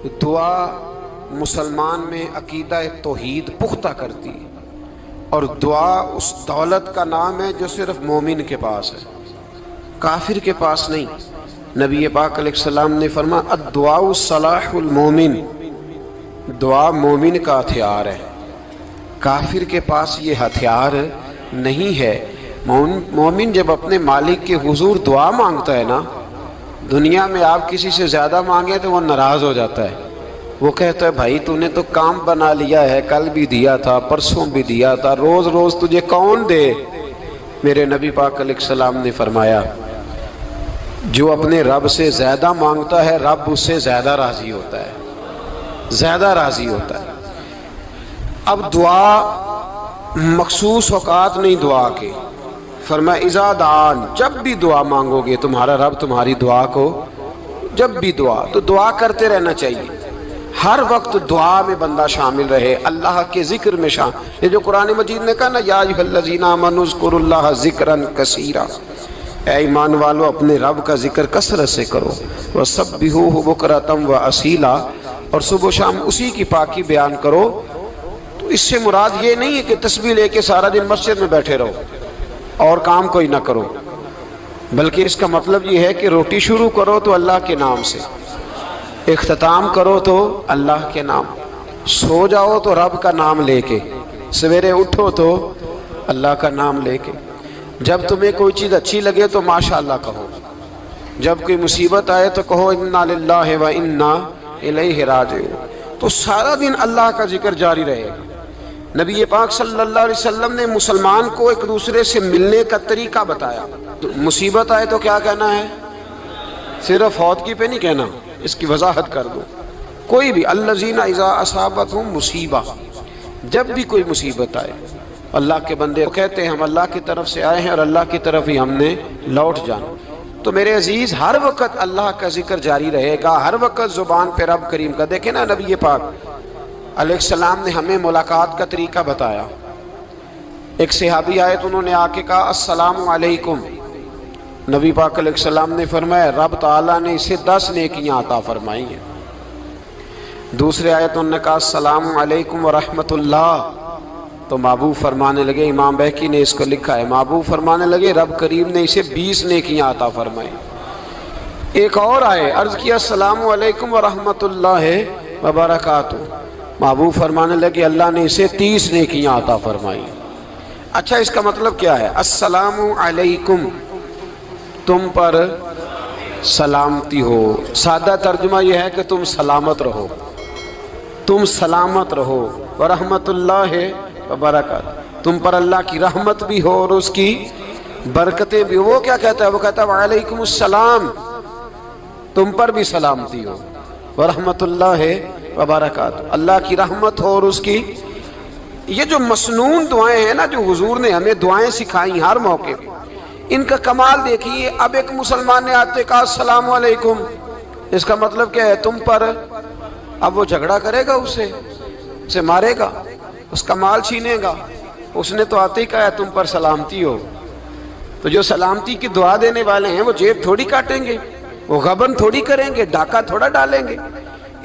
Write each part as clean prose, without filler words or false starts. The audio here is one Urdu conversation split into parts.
دعا مسلمان میں عقیدہ توحید پختہ کرتی ہے، اور دعا اس دولت کا نام ہے جو صرف مومن کے پاس ہے، کافر کے پاس نہیں۔ نبی پاک علیہ السلام نے فرمایا الدعاء صلاح المومن، دعا مومن کا ہتھیار ہے، کافر کے پاس یہ ہتھیار نہیں ہے۔ مومن جب اپنے مالک کے حضور دعا مانگتا ہے نا، دنیا میں آپ کسی سے زیادہ مانگیں تو وہ ناراض ہو جاتا ہے، وہ کہتا ہے بھائی تو نے تو کام بنا لیا ہے، کل بھی دیا تھا، پرسوں بھی دیا تھا، روز روز تجھے کون دے؟ میرے نبی پاک علیہ السلام نے فرمایا جو اپنے رب سے زیادہ مانگتا ہے رب اس سے زیادہ راضی ہوتا ہے، زیادہ راضی ہوتا ہے۔ اب دعا مخصوص اوقات نہیں دعا کے، فرمایا اذا دعان، جب بھی دعا مانگو گے تمہارا رب تمہاری دعا کو، جب بھی دعا تو دعا کرتے رہنا چاہیے، ہر وقت دعا میں بندہ شامل رہے، اللہ کے ذکر میں شامل۔ یہ جو قرآن مجید نے کہا نا یا ایھا الذین آمنوا اذکروا اللہ ذکرا کثیرا، اے ایمان والو اپنے رب کا ذکر کثرت سے کرو، وسبحوہ بکرۃ واصیلا، اور صبح و شام اسی کی پاکی بیان کرو۔ تو اس سے مراد یہ نہیں ہے کہ تسبیح لے کے سارا دن مسجد میں بیٹھے رہو اور کام کوئی نہ کرو، بلکہ اس کا مطلب یہ ہے کہ روٹی شروع کرو تو اللہ کے نام سے، اختتام کرو تو اللہ کے نام، سو جاؤ تو رب کا نام لے کے، سویرے اٹھو تو اللہ کا نام لے کے، جب تمہیں کوئی چیز اچھی لگے تو ماشاءاللہ کہو، جب کوئی مصیبت آئے تو کہو انا للہ و انا الیہ راجعون۔ تو سارا دن اللہ کا ذکر جاری رہے گا۔ نبی پاک صلی اللہ علیہ وسلم نے مسلمان کو ایک دوسرے سے ملنے کا طریقہ بتایا۔ مصیبت آئے تو کیا کہنا ہے؟ صرف فوت کی پہ نہیں کہنا، اس کی وضاحت کر دو۔ کوئی بھی الذین اذا اصابتہم مصیبہ، جب بھی کوئی مصیبت آئے، اللہ کے بندے کہتے ہیں ہم اللہ کی طرف سے آئے ہیں اور اللہ کی طرف ہی ہم نے لوٹ جانا۔ تو میرے عزیز ہر وقت اللہ کا ذکر جاری رہے گا، ہر وقت زبان پہ رب کریم کا۔ دیکھیں نا نبی پاک علیہ السلام نے ہمیں ملاقات کا طریقہ بتایا۔ ایک صحابی آئے تو انہوں نے آ کے کہا السلام علیکم، نبی پاک علیہ السلام نے فرمایا رب تعالیٰ نے اسے 10 نیکیاں عطا فرمائی ہیں۔ دوسرے آئے تو انہوں نے کہا السلام علیکم ورحمۃ اللہ، تو محبوب فرمانے لگے، امام بہقی نے اس کو لکھا ہے، محبوب فرمانے لگے رب کریم نے اسے 20 نیکیاں عطا فرمائی۔ ایک اور آئے، عرض کیا السلام علیکم ورحمۃ اللہ وبرکاتہ، محبوب فرمانے لگے اللہ نے اسے 30 نیکیاں عطا فرمائی۔ اچھا اس کا مطلب کیا ہے؟ السلام علیکم، تم پر سلامتی ہو، سادہ ترجمہ یہ ہے کہ تم سلامت رہو، تم سلامت رہو، ورحمۃ اللہ وبرکاتہ، تم پر اللہ کی رحمت بھی ہو اور اس کی برکتیں بھی ہو۔ وہ کیا کہتا ہے؟ وہ کہتا ہے وعلیکم السلام، تم پر بھی سلامتی ہو، ورحمۃ اللہ وبرکاتہ، اللہ کی رحمت ہو اور اس کی۔ یہ جو مسنون دعائیں ہیں نا جو حضور نے ہمیں دعائیں سکھائیں ہر موقع پہ، ان کا کمال دیکھیے۔ اب ایک مسلمان نے آتے کہا السلام علیکم، اس کا مطلب کیا ہے؟ تم پر۔ اب وہ جھگڑا کرے گا، اسے مارے گا، اس کا مال چھینے گا؟ اس نے تو آتے ہی کہا ہے تم پر سلامتی ہو۔ تو جو سلامتی کی دعا دینے والے ہیں وہ جیب تھوڑی کاٹیں گے، وہ غبن تھوڑی کریں گے، ڈاکہ تھوڑا ڈالیں گے۔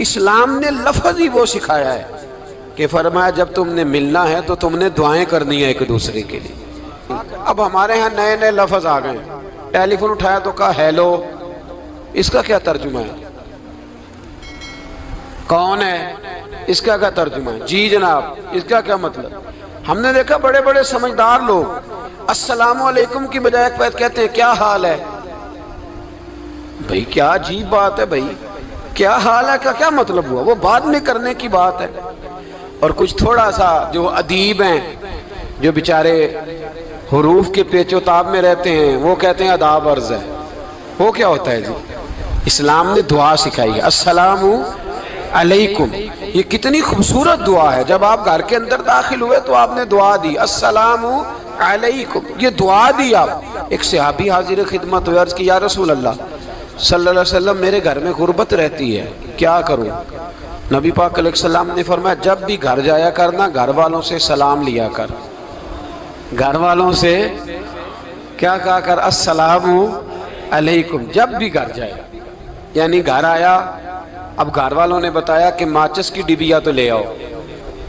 اسلام نے لفظ ہی وہ سکھایا ہے کہ فرمایا جب تم نے ملنا ہے تو تم نے دعائیں کرنی ہے ایک دوسرے کے لیے۔ اب ہمارے ہاں نئے نئے لفظ آ گئے، ٹیلی فون اٹھایا تو کہا ہیلو، اس کا کیا ترجمہ ہے؟ کون ہے، اس کا کیا ترجمہ ہے؟ جی جناب، اس کا کیا مطلب؟ ہم نے دیکھا بڑے بڑے سمجھدار لوگ السلام علیکم کی بجائے کہتے ہیں کیا حال ہے۔ بھئی کیا عجیب بات ہے، بھئی کیا حال ہے کا کیا مطلب ہوا؟ وہ بعد میں کرنے کی بات ہے۔ اور کچھ تھوڑا سا جو ادیب ہیں، جو بیچارے حروف کے پیچ و تاب میں رہتے ہیں، وہ کہتے ہیں آداب عرض ہے۔ وہ کیا ہوتا ہے جی؟ اسلام نے دعا سکھائی ہے السلام علیکم، یہ کتنی خوبصورت دعا ہے۔ جب آپ گھر کے اندر داخل ہوئے تو آپ نے دعا دی السلام علیکم، یہ دعا دی آپ۔ ایک صحابی حاضر خدمت ہوئے، عرض کی یا رسول اللہ صلی اللہ علیہ وسلم میرے گھر میں غربت رہتی ہے، کیا کروں؟ نبی پاک علیہ السلام نے فرمایا جب بھی گھر جایا کرنا گھر والوں سے سلام لیا کر، گھر والوں سے کیا کہا کر؟ السلام علیکم، جب بھی گھر جائے، یعنی گھر آیا اب گھر والوں نے بتایا کہ ماچس کی ڈبیا تو لے آؤ.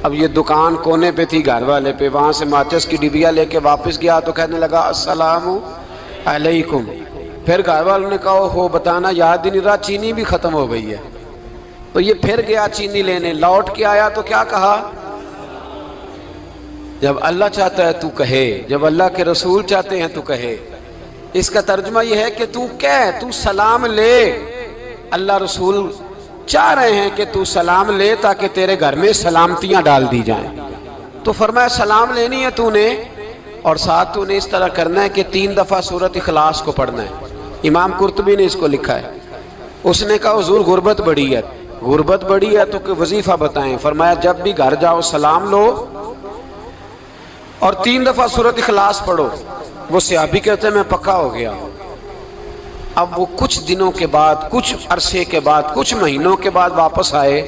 اب یہ دکان کونے پہ تھی گھر والے پہ، وہاں سے ماچس کی ڈبیا لے کے واپس گیا تو کہنے لگا السلام علیکم. پھر گھر والوں نے کہا ہو بتانا یاد ہی نہیں رہا، چینی بھی ختم ہو گئی ہے. تو یہ پھر گیا چینی لینے، لوٹ کے آیا تو کیا کہا؟ جب اللہ چاہتا ہے تو کہے، جب اللہ کے رسول چاہتے ہیں تو کہے. اس کا ترجمہ یہ ہے کہ تو کہہ، تو سلام لے. اللہ رسول چاہ رہے ہیں کہ تو سلام لے تاکہ تیرے گھر میں سلامتیاں ڈال دی جائیں. تو فرمایا سلام لینی ہے تو نے، اور ساتھ تو نے اس طرح کرنا ہے کہ 3 دفعہ سورۃ اخلاص کو پڑھنا ہے. امام قرطبی نے اس کو لکھا ہے. اس نے کہا حضور غربت بڑی ہے. غربت بڑی ہے تو کہ وظیفہ بتائیں. فرمایا جب بھی گھر جاؤ سلام لو اور 3 دفعہ سورۃ اخلاص پڑھو. وہ صحابی کہتے ہیں میں پکا ہو گیا. اب وہ کچھ دنوں کے بعد، کچھ عرصے کے بعد، کچھ مہینوں کے بعد واپس آئے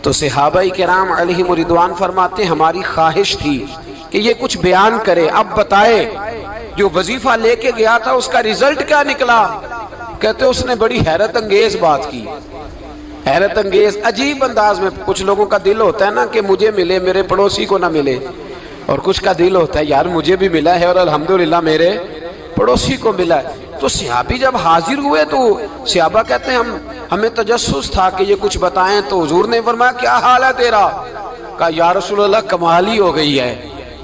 تو صحابہ کرام علیہم رضوان فرماتے ہیں ہماری خواہش تھی کہ یہ کچھ بیان کرے، اب بتائے جو وظیفہ لے کے گیا تھا اس کا رزلٹ کیا نکلا. کہتے اس نے بڑی حیرت انگیز بات کی، حیرت انگیز عجیب انداز میں. کچھ لوگوں کا دل ہوتا ہے نا کہ مجھے ملے میرے پڑوسی کو نہ ملے، اور کچھ کا دل ہوتا ہے یار مجھے بھی ملا ہے اور الحمدللہ میرے پڑوسی کو ملا ہے. تو صحابی جب حاضر ہوئے تو صحابہ کہتے ہیں ہمیں تجسس تھا کہ یہ کچھ بتائیں. تو حضور نے فرمایا کیا حال ہے تیرا؟ کہا یا رسول اللہ کمال ہی ہو گئی ہے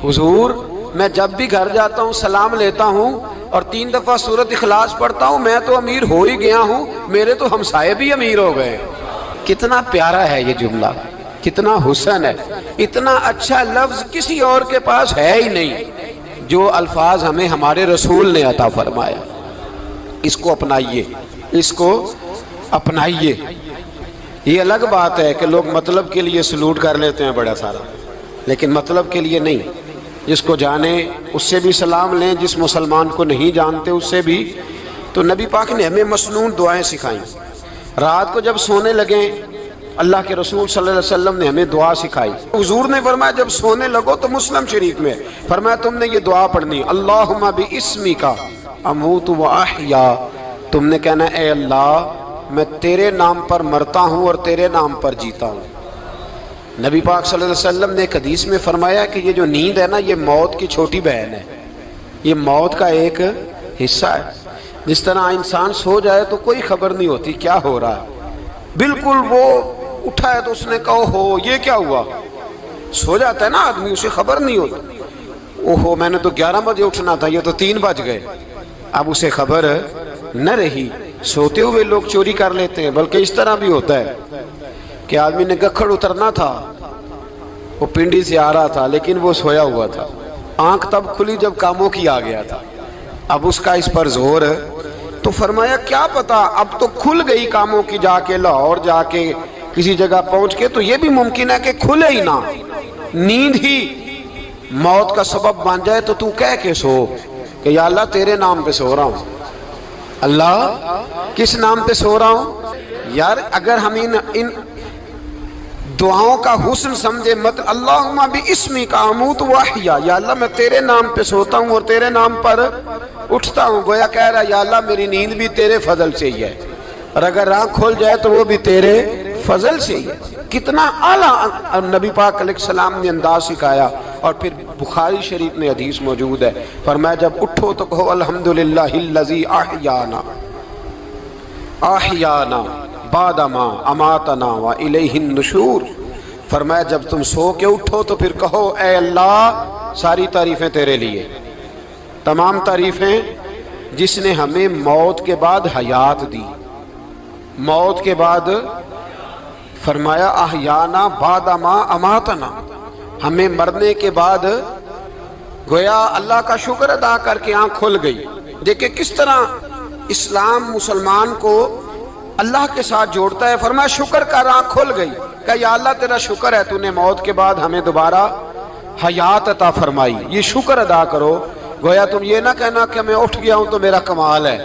حضور، میں جب بھی گھر جاتا ہوں سلام لیتا ہوں اور 3 دفعہ سورۃ اخلاص پڑھتا ہوں. میں تو امیر ہو ہی گیا ہوں، میرے تو ہمسائے بھی امیر ہو گئے. کتنا پیارا ہے یہ جملہ، کتنا حسن ہے. اتنا اچھا لفظ کسی اور کے پاس ہے ہی نہیں جو الفاظ ہمیں ہمارے رسول نے عطا فرمایا. اس کو اپنائیے، اس کو اپنائیے. یہ الگ بات ہے کہ لوگ مطلب کے لیے سلوٹ کر لیتے ہیں بڑا سارا، لیکن مطلب کے لیے نہیں. جس کو جانے اس سے بھی سلام لیں، جس مسلمان کو نہیں جانتے اس سے بھی. تو نبی پاک نے ہمیں مسنون دعائیں سکھائیں. رات کو جب سونے لگیں اللہ کے رسول صلی اللہ علیہ وسلم نے ہمیں دعا سکھائی. حضور نے فرمایا جب سونے لگو تو مسلم شریف میں فرمایا تم نے یہ دعا پڑھنی، اللہم باسمک اموت و احیا. تم نے کہنا اے اللہ میں تیرے نام پر مرتا ہوں اور تیرے نام پر جیتا ہوں. نبی پاک صلی اللہ علیہ وسلم نے ایک حدیث میں فرمایا کہ یہ جو نیند ہے نا یہ موت کی چھوٹی بہن ہے، یہ موت کا ایک حصہ ہے. جس طرح انسان سو جائے تو کوئی خبر نہیں ہوتی کیا ہو رہا ہے، بالکل وہ اٹھا ہے تو اس نے کہا ہو یہ کیا ہوا. سو جاتا ہے نا آدمی، اسے خبر نہیں ہوتی. اوہو میں نے تو 11 بجے اٹھنا تھا، یہ تو 3 بج گئے. اب اسے خبر نہ رہی. سوتے ہوئے لوگ چوری کر لیتے ہیں، بلکہ اس طرح بھی ہوتا ہے کہ آدمی نے گکھڑ اترنا تھا، وہ پنڈی سے آ رہا تھا لیکن وہ سویا ہوا تھا. آنکھ تب کھلی جب کاموں کی آ گیا تھا. اب اس کا اس پر زور ہے تو فرمایا کیا پتا اب تو کھل گئی کاموں کی، جا کے لاہور جا کے کسی جگہ پہنچ کے تو یہ بھی ممکن ہے کہ کھلے ہی نہ، نیند ہی موت کا سبب بن جائے. تو کہہ کے سو کہ یا اللہ تیرے نام پہ سو رہا ہوں. اللہ کس نام پہ سو رہا ہوں؟ یار اگر ہم ان دعاؤں کا حسن سمجھے مت اللہم باسمک اموت و احیا، یا اللہ میں تیرے نام پہ سوتا ہوں اور تیرے نام پر اٹھتا ہوں. گویا کہہ رہا یا اللہ میری نیند بھی تیرے فضل سے ہی ہے، اور اگر آنکھ کھل جائے تو وہ بھی تیرے فضل سے ہی ہے. کتنا اعلیٰ نبی پاک علیہ السلام نے انداز سکھایا. اور پھر بخاری شریف میں حدیث موجود ہے، فرمایا جب اٹھو تو کہو الحمدللہ الذی احیانا احیانا بعد ما اماتنا والیہ النشور. فرمایا جب تم سو کے اٹھو تو پھر کہو اے اللہ ساری تعریفیں تیرے لیے، تمام تعریفیں جس نے ہمیں موت کے بعد حیات دی. موت کے بعد فرمایا احیانا بعد ما اماتنا، ہمیں مرنے کے بعد گویا اللہ کا شکر ادا کر کے آنکھ کھل گئی. دیکھیں کس طرح اسلام مسلمان کو اللہ کے ساتھ جوڑتا ہے. فرمایا شکر کر، آنکھ کھل گئی. کہ یا اللہ تیرا شکر ہے تو نے موت کے بعد ہمیں دوبارہ حیات عطا فرمائی، یہ شکر ادا کرو. گویا تم یہ نہ کہنا کہ میں اٹھ گیا ہوں تو میرا کمال ہے،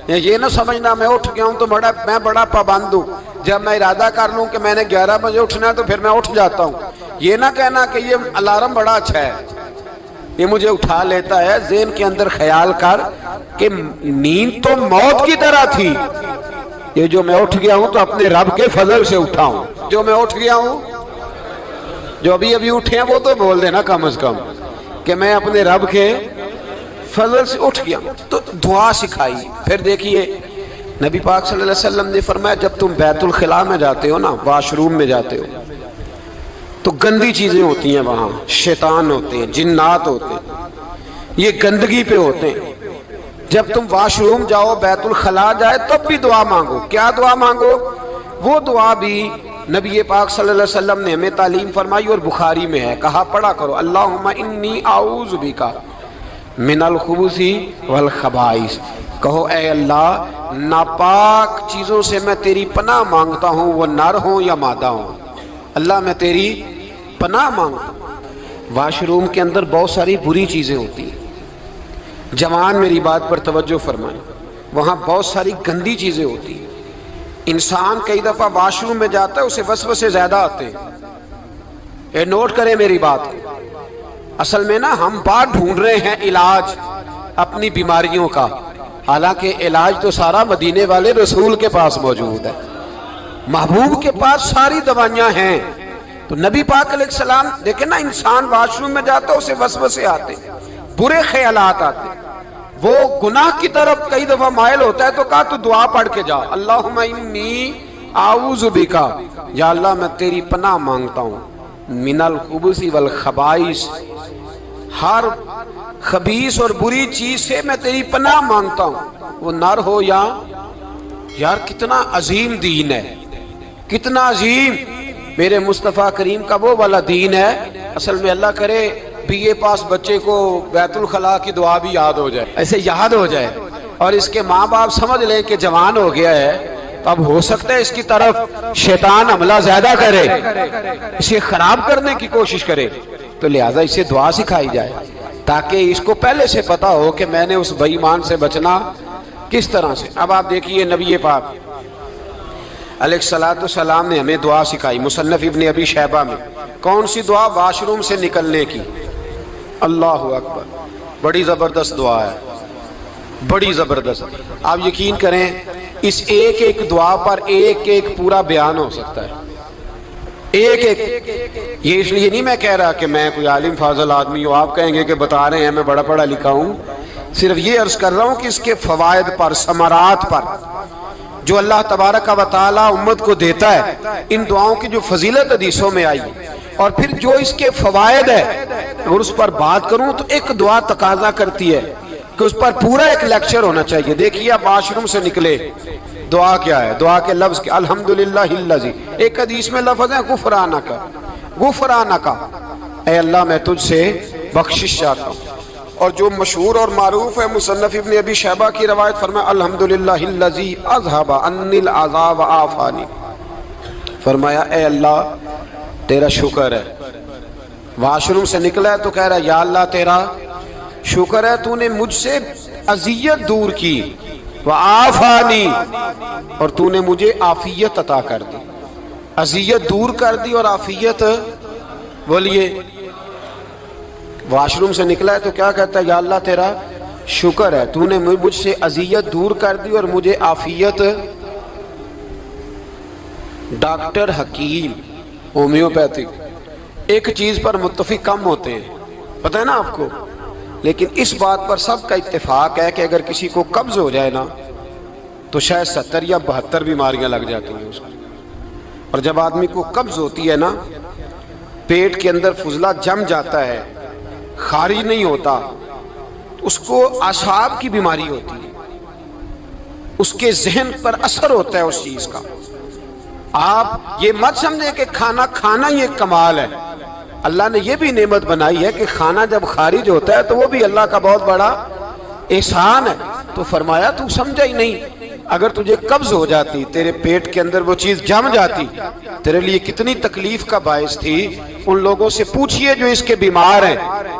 یہ نہ سمجھنا میں اٹھ گیا ہوں تو میں بڑا پابند ہوں، جب میں ارادہ کر لوں کہ میں نے 11 بجے اٹھنا ہے تو پھر میں اٹھ جاتا ہوں. یہ نہ کہنا کہ یہ الارم بڑا اچھا ہے، یہ مجھے اٹھا لیتا ہے. ذہن کے اندر خیال کر کہ نیند تو موت کی طرح تھی، یہ جو میں اٹھ گیا ہوں تو اپنے رب کے فضل سے اٹھا ہوں. جو میں اٹھ گیا ہوں، جو ابھی اٹھے ہیں وہ تو بول دینا کم از کم کہ میں اپنے رب کے فضل سے اٹھ گیا. تو دعا سکھائی. پھر دیکھیے نبی پاک صلی اللہ علیہ وسلم نے فرمایا جب تم بیت الخلاء میں جاتے ہو نا، واش روم میں جاتے ہو، تو گندی چیزیں ہوتی ہیں وہاں، شیطان ہوتے ہیں، جنات ہوتے ہیں، یہ گندگی پہ ہوتے ہیں. جب تم واش روم جاؤ، بیت الخلاء جائے، تب بھی دعا مانگو. کیا دعا مانگو؟ وہ دعا بھی نبی پاک صلی اللہ علیہ وسلم نے ہمیں تعلیم فرمائی اور بخاری میں ہے. کہا پڑھا کرو اللہم انی اعوذ بک من الخبث والخبائث. کہو اے اللہ ناپاک چیزوں سے میں تیری پناہ مانگتا ہوں، وہ نر ہوں یا مادہ ہوں. اللہ میں تیری پناہ مانگتا ہوں. واش روم کے اندر بہت ساری بری چیزیں ہوتی ہیں. جوان میری بات پر توجہ فرمائیں، وہاں بہت ساری گندی چیزیں ہوتی ہیں. انسان کئی دفعہ واش روم میں جاتا ہے، اسے وسوسے زیادہ آتے ہیں. اے نوٹ کریں میری بات کو. اصل میں نا ہم بات ڈھونڈ رہے ہیں علاج اپنی بیماریوں کا، حالانکہ علاج تو سارا مدینے والے رسول کے پاس موجود ہے. محبوب کے پاس ساری دوائیاں ہیں. تو نبی پاک علیہ السلام دیکھیں نا، انسان واش روم میں جاتا ہے، اسے وسوسے آتے ہیں، برے خیالات آتے ہیں، وہ گناہ کی طرف کئی دفعہ مائل ہوتا ہے. تو کہا تو دعا پڑھ کے جا، اللہم انی اعوذ بک، یا اللہ میں تیری پناہ مانگتا ہوں، من الخبث والخبائث، ہر خبیث اور بری چیز سے میں تیری پناہ مانگتا ہوں، وہ نر ہو یا یار. کتنا عظیم دین ہے، کتنا عظیم میرے مصطفیٰ کریم کا وہ والا دین ہے. اصل میں اللہ کرے بی اے پاس بچے کو بیت الخلاء کی دعا بھی یاد ہو جائے، ایسے یاد ہو جائے، اور اس کے ماں باپ سمجھ لیں کہ جوان ہو گیا ہے، تو اب ہو سکتا ہے اس کی طرف شیطان حملہ زیادہ کرے، اسے خراب کرنے کی کوشش کرے. تو لہٰذا اسے دعا سکھائی جائے تاکہ اس کو پہلے سے پتا ہو کہ میں نے اس بے ایمان سے بچنا کس طرح سے. اب آپ دیکھیے نبی پاک علیہ الصلوۃ والسلام نے ہمیں دعا سکھائی. مصنف ابن ابی شیبہ میں کون سی دعا؟ واش روم سے نکلنے کی. اللہ اکبر، بڑی زبردست دعا ہے، بڑی زبردست. آپ یقین کریں اس ایک ایک دعا پر ایک ایک پورا بیان ہو سکتا ہے، ایک ایک. یہ اس لیے نہیں میں کہہ رہا کہ میں کوئی عالم فاضل آدمی ہوں، آپ کہیں گے کہ بتا رہے ہیں میں بڑا پڑھا لکھا ہوں. صرف یہ عرض کر رہا ہوں کہ اس کے فوائد پر، ثمرات پر جو اللہ تبارک و تعالی امت کو دیتا ہے، ان دعاؤں کی جو فضیلت حدیثوں میں آئی، اور پھر جو اس کے فوائد ہے، اگر اس پر بات کروں تو ایک دعا تقاضا کرتی ہے کہ اس پر پورا ایک لیکچر ہونا چاہیے. دیکھیے آپ واش روم سے نکلے، دعا کیا ہے؟ دعا کے لفظ کیا؟ الحمدللہ الذی. ایک حدیث میں لفظ ہے غفرانک، غفرانک، اے اللہ میں تجھ سے بخشش چاہتا ہوں. اور جو مشہور اور معروف ہے مصنف ابن ابی شیبہ کی روایت، فرمایا الحمدللہ الذی اذھب عنی العذاب وعافانی. فرمایا اے اللہ تیرا شکر ہے. واش روم سے نکلا ہے تو کہہ رہا ہے یا اللہ تیرا شکر ہے، تو نے مجھ سے اذیت دور کی، وعافانی، اور تو نے مجھے عافیت عطا کر دی. اذیت دور کر دی اور عافیت. بولیے واش روم سے نکلا ہے تو کیا کہتا ہے؟ یا اللہ تیرا شکر ہے، تو نے مجھ سے اذیت دور کر دی اور مجھے عافیت. ڈاکٹر حکیم ہومیوپیتھک ایک چیز پر متفق کم ہوتے ہیں، پتہ ہے نا آپ کو، لیکن اس بات پر سب کا اتفاق ہے کہ اگر کسی کو قبض ہو جائے نا تو شاید 70 یا 72 بیماریاں لگ جاتی ہیں اس کو. اور جب آدمی کو قبض ہوتی ہے نا، پیٹ کے اندر فضلہ جم جاتا ہے، خارج نہیں ہوتا، تو اس کو اعصاب کی بیماری ہوتی ہے، اس کے ذہن پر اثر ہوتا ہے اس چیز کا. آپ یہ مت سمجھیں کہ کھانا کھانا ہی ایک کمال ہے. اللہ نے یہ بھی نعمت بنائی ہے کہ کھانا جب خارج ہوتا ہے تو وہ بھی اللہ کا بہت بڑا احسان ہے. تو فرمایا تو سمجھا ہی نہیں، اگر تجھے قبض ہو جاتی، تیرے پیٹ کے اندر وہ چیز جم جاتی، تیرے لیے کتنی تکلیف کا باعث تھی. ان لوگوں سے پوچھئے جو اس کے بیمار ہیں،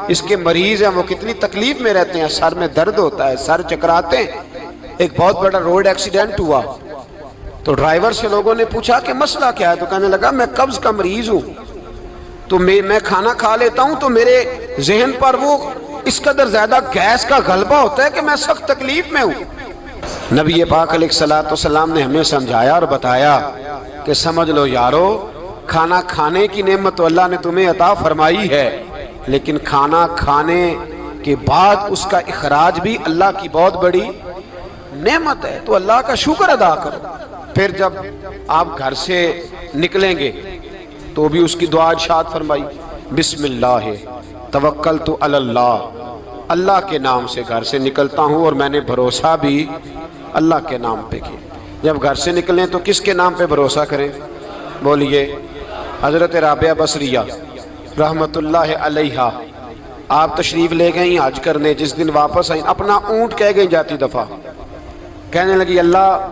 اس کے مریض ہیں، وہ کتنی تکلیف میں رہتے ہیں، سر میں درد ہوتا ہے، سر چکراتے ہیں. ایک بہت بڑا روڈ ایکسیڈنٹ ہوا تو ڈرائیور سے لوگوں نے پوچھا کہ مسئلہ کیا ہے، تو کہنے لگا میں قبض کا مریض ہوں، تو میں کھانا کھا لیتا ہوں تو میرے ذہن پر وہ اس قدر زیادہ گیس کا غلبہ ہوتا ہے کہ میں سخت تکلیف میں ہوں. نبی پاک علیہ الصلوۃ والسلام نے ہمیں سمجھایا اور بتایا کہ سمجھ لو یارو، کھانا کھانے کی نعمت تو اللہ نے تمہیں عطا فرمائی ہے، لیکن کھانا کھانے کے بعد اس کا اخراج بھی اللہ کی بہت بڑی نعمت ہے، تو اللہ کا شکر ادا کرو۔ پھر جب آپ گھر سے نکلیں گے تو بھی اس کی دعا ارشاد فرمائی، بسم اللہ توکلت علی اللہ، اللہ کے نام سے گھر سے نکلتا ہوں اور میں نے بھروسہ بھی اللہ کے نام پہ کیا۔ جب گھر سے نکلیں تو کس کے نام پہ بھروسہ کریں؟ بولیے۔ حضرت رابعہ بصریہ رحمت اللہ علیہا، آپ تشریف لے گئیں حج کرنے، جس دن واپس آئیں اپنا اونٹ کہہ گئی جاتی دفعہ، کہنے لگی اللہ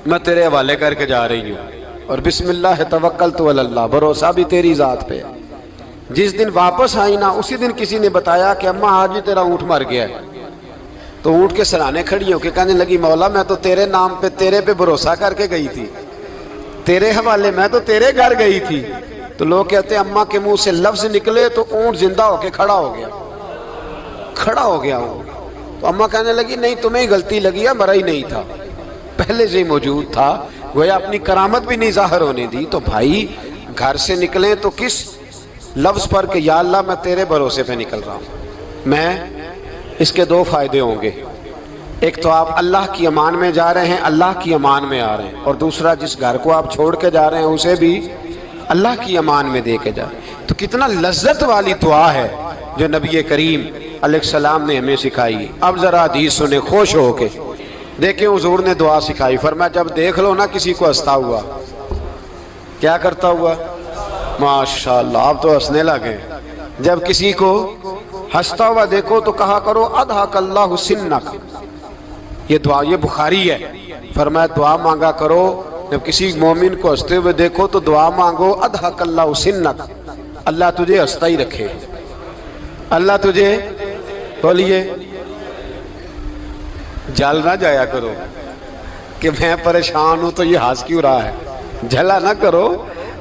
میں تیرے حوالے کر کے جا رہی ہوں، اور بسم اللہ توکلت علی اللہ، بھروسہ بھی تیری ذات پہ۔ جس دن واپس آئی نا اسی دن کسی نے بتایا کہ اماں آج ہی تیرا اونٹ مر گیا ہے، تو اونٹ کے سرانے کھڑی ہو کے کہنے لگی مولا میں تو تیرے نام پہ تیرے پہ بھروسہ کر کے گئی تھی، تیرے حوالے میں تو تیرے گھر گئی تھی۔ تو لوگ کہتے ہیں اماں کے منہ سے لفظ نکلے تو اونٹ زندہ ہو کے کھڑا ہو گیا اونٹ۔ تو اماں کہنے لگی نہیں تمہیں ہی غلطی لگی ہے، مرا ہی نہیں تھا، پہلے سے ہی موجود تھا، گویا اپنی کرامت بھی نہیں ظاہر ہونے دی۔ تو بھائی گھر سے نکلیں تو کس لفظ پر کہ یا اللہ میں تیرے بھروسے پہ نکل رہا ہوں، میں اس کے دو فائدے ہوں گے، ایک تو آپ اللہ کی امان میں جا رہے ہیں، اللہ کی امان میں آ رہے ہیں، اور دوسرا جس گھر کو آپ چھوڑ کے جا رہے ہیں اسے بھی اللہ کی امان میں دے کے جائیں۔ تو کتنا لذت والی دعا ہے جو نبی کریم علیہ السلام نے ہمیں سکھائی۔ اب ذرا حدیث سنیں خوش ہو کے، دیکھیں حضور نے دعا سکھائی، فرمایا جب دیکھ لو نا کسی کو ہنستا ہوا، کیا کرتا ہوا؟ ماشاءاللہ آپ تو ہنسنے لگے۔ جب کسی کو ہنستا ہوا دیکھو تو کہا کرو اضحک اللہ سنک، یہ دعا یہ بخاری ہے، فرمایا دعا مانگا کرو جب کسی مومن کو ہنستے ہوئے دیکھو تو دعا مانگو اضحک اللہ سنک، اللہ تجھے ہنستا ہی رکھے، اللہ تجھے، بولیے، جل نہ جایا کرو کہ میں پریشان ہوں تو یہ ہنس کیوں رہا ہے، جھلا نہ کرو،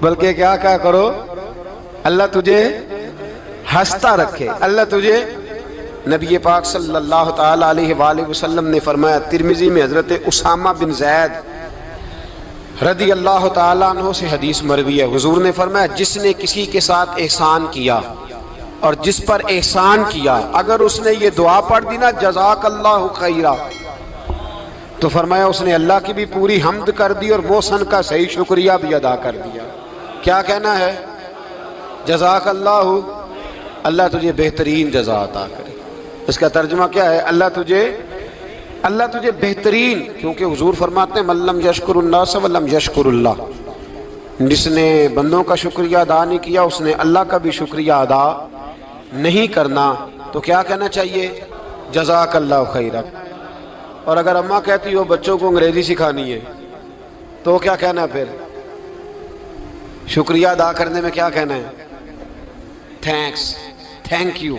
بلکہ کیا کہا کرو اللہ تجھے ہنستا رکھے، اللہ تجھے۔ نبی پاک صلی اللہ تعالی علیہ وآلہ وسلم نے فرمایا، ترمذی میں حضرت اسامہ بن زید رضی اللہ تعالیٰ عنہ سے حدیث مروی ہے، حضور نے فرمایا جس نے کسی کے ساتھ احسان کیا اور جس پر احسان کیا، اگر اس نے یہ دعا پڑھ دی نا جزاک اللہ خیرا، تو فرمایا اس نے اللہ کی بھی پوری حمد کر دی اور محسن کا صحیح شکریہ بھی ادا کر دیا۔ کیا کہنا ہے؟ جزاک اللہ، اللہ تجھے بہترین جزا عطا کرے۔ اس کا ترجمہ کیا ہے؟ اللہ تجھے بہترین، کیونکہ حضور فرماتے ہیں من لم یشکر الناس ولم یشکر اللہ، جس نے بندوں کا شکریہ ادا نہیں کیا اس نے اللہ کا بھی شکریہ ادا نہیں کرنا۔ تو کیا کہنا چاہیے؟ جزاک اللہ خیرا۔ اور اگر اماں کہتی ہو بچوں کو انگریزی سکھانی ہے تو کیا کہنا ہے پھر؟ شکریہ ادا کرنے میں کیا کہنا ہے؟ Thanks, thank you.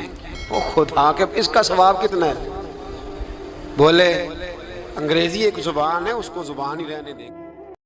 او خدا کے اس کا ثواب کتنا ہے؟ بولے انگریزی ایک زبان ہے، اس کو زبان ہی رہنے دیں۔